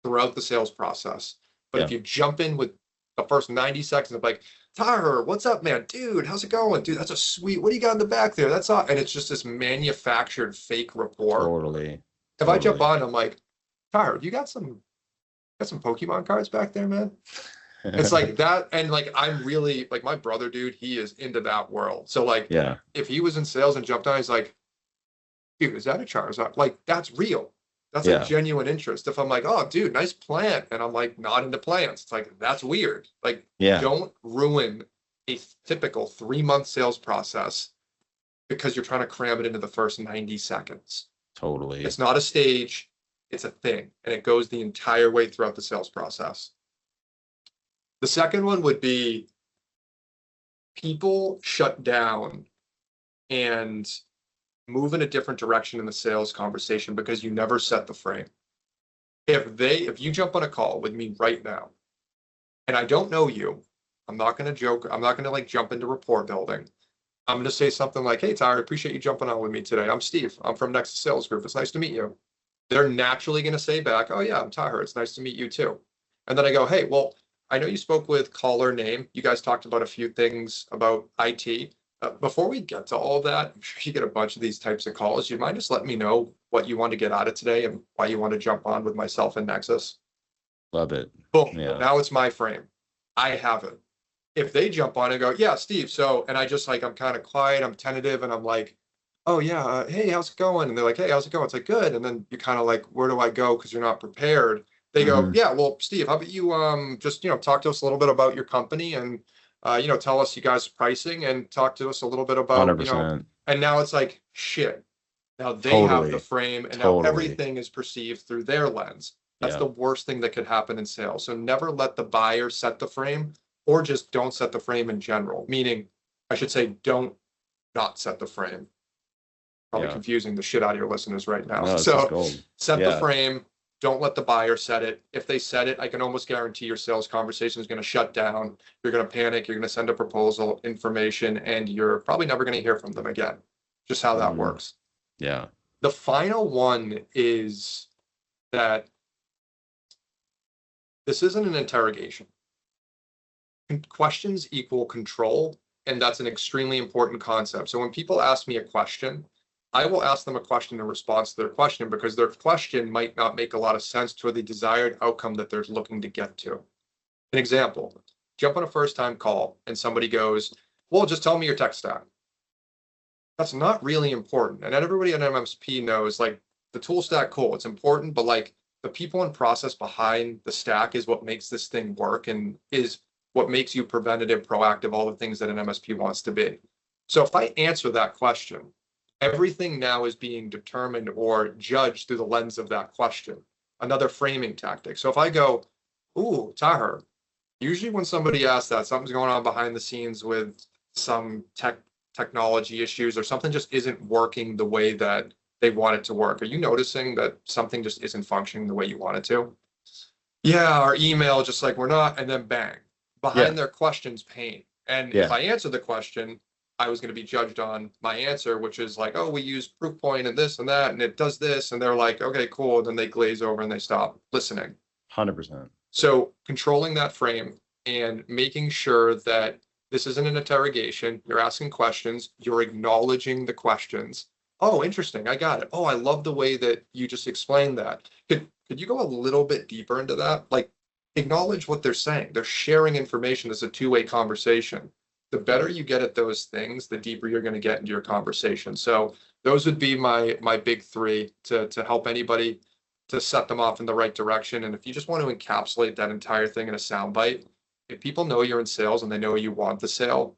throughout the sales process. But Yeah. if you jump in with the first 90 seconds of like, Tyler, what's up, man? Dude, how's it going? Dude, that's a sweet, what do you got in the back there? That's all. And it's just this manufactured fake rapport. Totally. If I jump Totally. on, I'm like, Tyler, you got some Pokemon cards back there, man? It's like that. And like, I'm really like my brother, dude, he is into that world. So like, Yeah. if he was in sales and jumped on, he's like, dude, is that a Charizard? Like, that's real. That's a Yeah. genuine interest. If I'm like, oh, dude, nice plant, and I'm like not into plants, it's like that's weird. Like, Yeah. don't ruin a typical 3 month sales process because you're trying to cram it into the first 90 seconds. Totally. It's not a stage, it's a thing, and it goes the entire way throughout the sales process. The second one would be people shut down and move in a different direction in the sales conversation because you never set the frame. If you jump on a call with me right now and I don't know you, I'm not going to joke. I'm not going to like jump into rapport building. I'm going to say something like, hey, Tyler, I appreciate you jumping on with me today. I'm Steve. I'm from Nexus Sales Group. It's nice to meet you. They're naturally going to say back, oh, yeah, I'm Tyler. It's nice to meet you too. And then I go, hey, well, I know you spoke with caller name. You guys talked about a few things about IT. Before we get to all that, I'm sure you get a bunch of these types of calls. You mind just letting me know what you want to get out of today and why you want to jump on with myself and Nexus? Love it. Boom. Yeah. Now it's my frame. I have it. If they jump on and go, yeah, Steve. So, and I just like, I'm kind of quiet, I'm tentative, and I'm like, oh, yeah, hey, how's it going? And they're like, hey, how's it going? It's like, good. And then you're kind of like, where do I go? Because you're not prepared. They go, Hmm. yeah, well, Steve, how about you just, talk to us a little bit about your company and, tell us you guys pricing and talk to us a little bit about, 100%. and now it's like, shit. Now they have the Totally. frame and now Totally. everything is perceived through their lens. That's Yeah. the worst thing that could happen in sales. So never let the buyer set the frame or just don't set the frame in general, meaning I should say, don't not set the frame. Probably Yeah. confusing the shit out of your listeners right now. No, this is So gold. set the Yeah. frame. Don't let the buyer set it. If they set it, I can almost guarantee your sales conversation is going to shut down. You're going to panic. You're going to send a proposal, information, and you're probably never going to hear from them again. Just how that Mhm. works. Yeah. The final one is that this isn't an interrogation. Questions equal control, and that's an extremely important concept. So when people ask me a question, I will ask them a question in response to their question because their question might not make a lot of sense to the desired outcome that they're looking to get to. An example, jump on a first-time call and somebody goes, well, just tell me your tech stack. That's not really important. And everybody at MSP knows like the tool stack, cool, it's important, but like the people and process behind the stack is what makes this thing work and is what makes you preventative, proactive, all the things that an MSP wants to be. So if I answer that question, everything now is being determined or judged through the lens of that question. another framing tactic. So if I go, ooh, Tahir, usually when somebody asks that, something's going on behind the scenes with some technology issues, or something just isn't working the way that they want it to work. Are you noticing that something just isn't functioning the way you want it to? Yeah, our email, just like we're not, and then bang. Yeah. Behind their questions, pain. And if Yeah. I answer the question, I was going to be judged on my answer, which is like, oh, we use Proofpoint and this and that, and it does this. And they're like, okay, cool. And then they glaze over and they stop listening. 100%. So controlling that frame and making sure that this isn't an interrogation, you're asking questions, you're acknowledging the questions. Oh, interesting. I got it. Oh, I love the way that you just explained that. Could you go a little bit deeper into that? Like, acknowledge what they're saying. They're sharing information. It's a two-way conversation. The better you get at those things, the deeper you're going to get into your conversation. So those would be my big three to help anybody, to set them off in the right direction. And if you just want to encapsulate that entire thing in a soundbite, if people know you're in sales and they know you want the sale,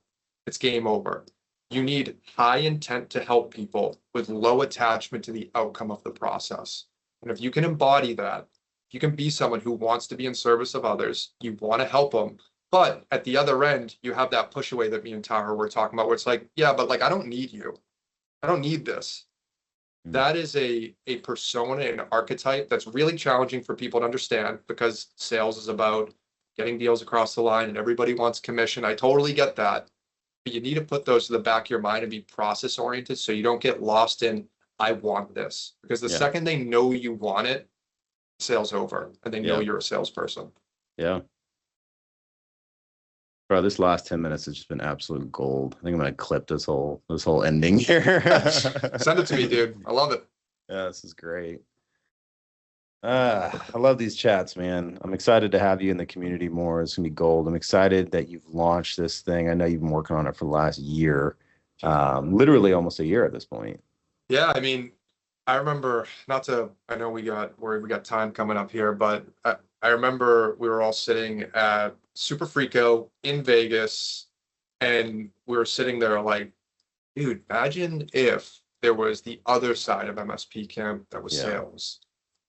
it's game over. You need high intent to help people with low attachment to the outcome of the process. And if you can embody that, you can be someone who wants to be in service of others, you want to help them, but at the other end, you have that push away that me and Tara were talking about, where it's like, yeah, but like, I don't need you. I don't need this. That is a persona, an archetype that's really challenging for people to understand, because sales is about getting deals across the line and everybody wants commission. I totally get that. But you need to put those to the back of your mind and be process oriented, so you don't get lost in, I want this. Because the second they know you want it, sales over, and they know you're a salesperson. Yeah. Bro, this last 10 minutes has just been absolute gold. I think I'm gonna clip this whole ending here. Send it to me, dude. I love it. Yeah, this is great. I love these chats, man. I'm excited to have you in the community more. It's gonna be gold. I'm excited that you've launched this thing. I know you've been working on it for the last year, literally almost a year at this point. Yeah, I mean, I remember, I know we got time coming up here, but I remember we were all sitting at Super Freako in Vegas, and we were sitting there like, dude, imagine if there was the other side of MSP camp that was sales.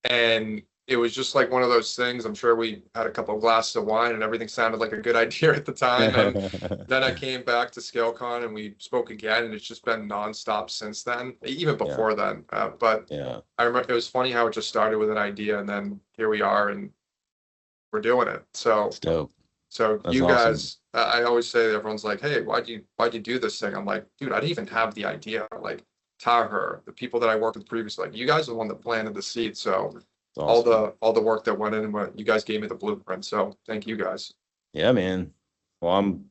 And it was just like one of those things. I'm sure we had a couple of glasses of wine and everything sounded like a good idea at the time. And then I came back to ScaleCon and we spoke again, and it's just been nonstop since then, even before then. But I remember it was funny how it just started with an idea, and then here we are and we're doing it. So it's dope. So that's you guys, awesome. I always say, everyone's like, hey, why'd you do this thing? I'm like, dude, I didn't even have the idea. Like, Tahir, the people that I worked with previously, like, you guys are the one that planted the seed. So awesome. all the work that went in, what you guys gave me the blueprint. So thank you guys. Yeah, man. Well, I'm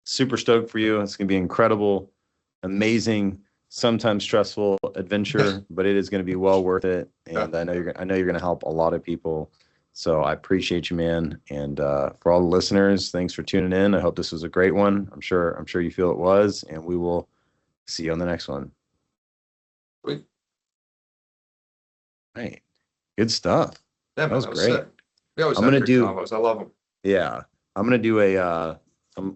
super stoked for you. It's gonna be incredible, amazing, sometimes stressful adventure, but it is gonna be well worth it. And I know you're gonna help a lot of people. So I appreciate you, man. And for all the listeners, thanks for tuning in. I hope this was a great one. I'm sure you feel it was, and we will see you on the next one. Sweet. Right. Good stuff. Yeah, that was great. Sick. We always have great combos. I love them. Yeah. I'm going to do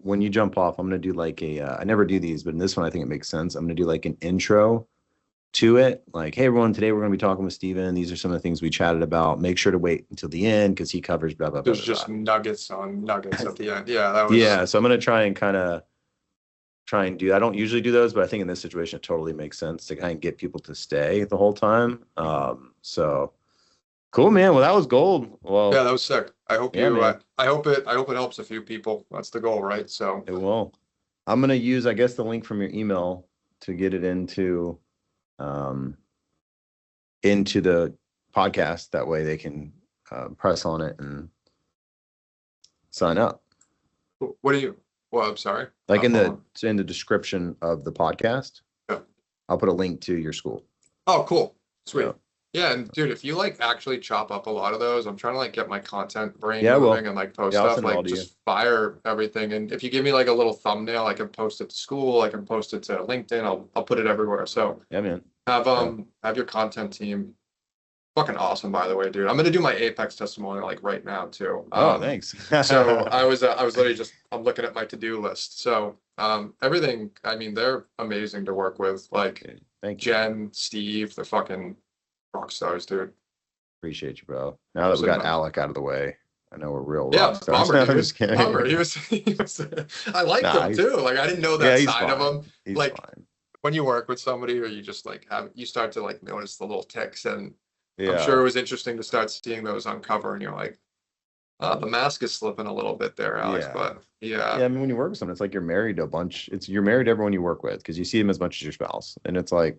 when you jump off, I'm going to do like I never do these, but in this one, I think it makes sense. I'm going to do like an intro to it. Like, hey, everyone, today we're going to be talking with Steven. These are some of the things we chatted about. Make sure to wait until the end because he covers blah, blah, blah. There's just nuggets on nuggets at the end. Yeah. That was... Yeah. So I'm going to try and do, I don't usually do those, but I think in this situation, it totally makes sense to kind of get people to stay the whole time. So cool, man. Well, that was gold. Well, yeah, that was sick. I hope I hope it helps a few people. That's the goal, right? So it will. I'm going to use, I guess, the link from your email to get it into the podcast. That way they can press on it and sign up. What do you? Well, I'm sorry. Like in the description of the podcast, I'll put a link to your school. Oh, cool. Sweet. Yeah, and dude, if you like actually chop up a lot of those, I'm trying to like get my content brain moving and like post stuff, like just fire everything. And if you give me like a little thumbnail, I can post it to school, I can post it to LinkedIn, I'll put it everywhere. So yeah, man. Have your content team. Fucking awesome, by the way, dude. I'm gonna do my Apex testimonial like right now too. Thanks. So I was literally just, I'm looking at my to-do list. So everything, I mean, they're amazing to work with. Like Thank you. Jen, Steve, they're fucking rock stars, dude. Appreciate you, bro. Now that we got Alec out of the way, I know we're real rock Yeah, stars. bummer, I'm dude. just kidding. Bummer. He was I liked him too. Like I didn't know that he's side of fine. him. He's Like fine. when you work with somebody or you just like you start to like notice the little ticks, and I'm Yeah. sure it was interesting to start seeing those uncover, and you're like, the mask is slipping a little bit there, Alex. Yeah. But Yeah, I mean, when you work with someone, it's like you're married to a bunch. You're married to everyone you work with because you see them as much as your spouse. And it's like,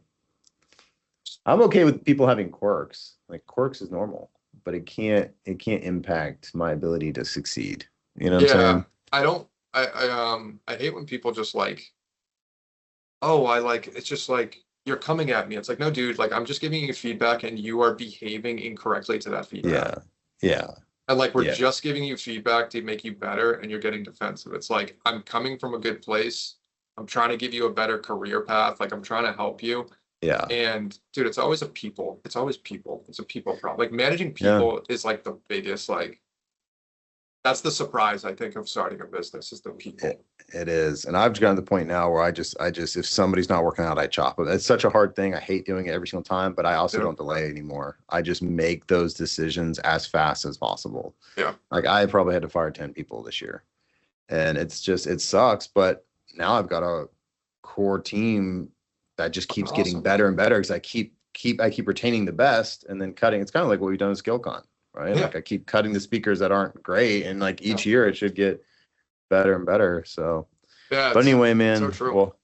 I'm okay with people having quirks. Like quirks is normal, but it can't impact my ability to succeed. You know what I'm saying? I don't I hate when people just like, oh, I like it's just like you're coming at me. It's like, no, dude, like I'm just giving you feedback and you are behaving incorrectly to that feedback. Yeah. And like we're just giving you feedback to make you better and you're getting defensive. It's like I'm coming from a good place. I'm trying to give you a better career path. Like I'm trying to help you. Yeah. And dude, it's always people. It's always people. It's a people problem. Like managing people is like the biggest, like that's the surprise I think of starting a business is the people. It is. And I've gotten to the point now where I just if somebody's not working out, I chop them. It's such a hard thing. I hate doing it every single time, but I also don't delay anymore. I just make those decisions as fast as possible. Yeah. Like I probably had to fire 10 people this year. And it sucks, but now I've got a core team that just keeps getting better and better because I keep retaining the best and then cutting. It's kind of like what we've done with SkillCon, right? Yeah. Like I keep cutting the speakers that aren't great, and like each year it should get better and better. So, yeah. But anyway, man. So true. Well,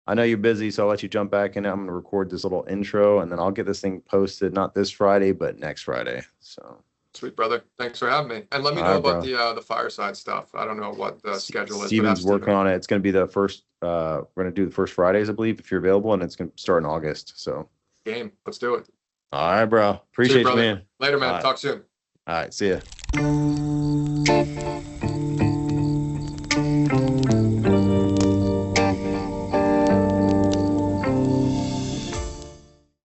I know you're busy, so I'll let you jump back in. I'm gonna record this little intro, and then I'll get this thing posted not this Friday, but next Friday. So. Sweet, brother. Thanks for having me. And let me know about the fireside stuff. I don't know what the schedule is. Steven's working on it. It's going to be the first, we're going to do the first Fridays, I believe, if you're available, and it's going to start in August. So. Game. Let's do it. All right, bro. Appreciate you, man. Later, man. Talk soon. All right. See ya.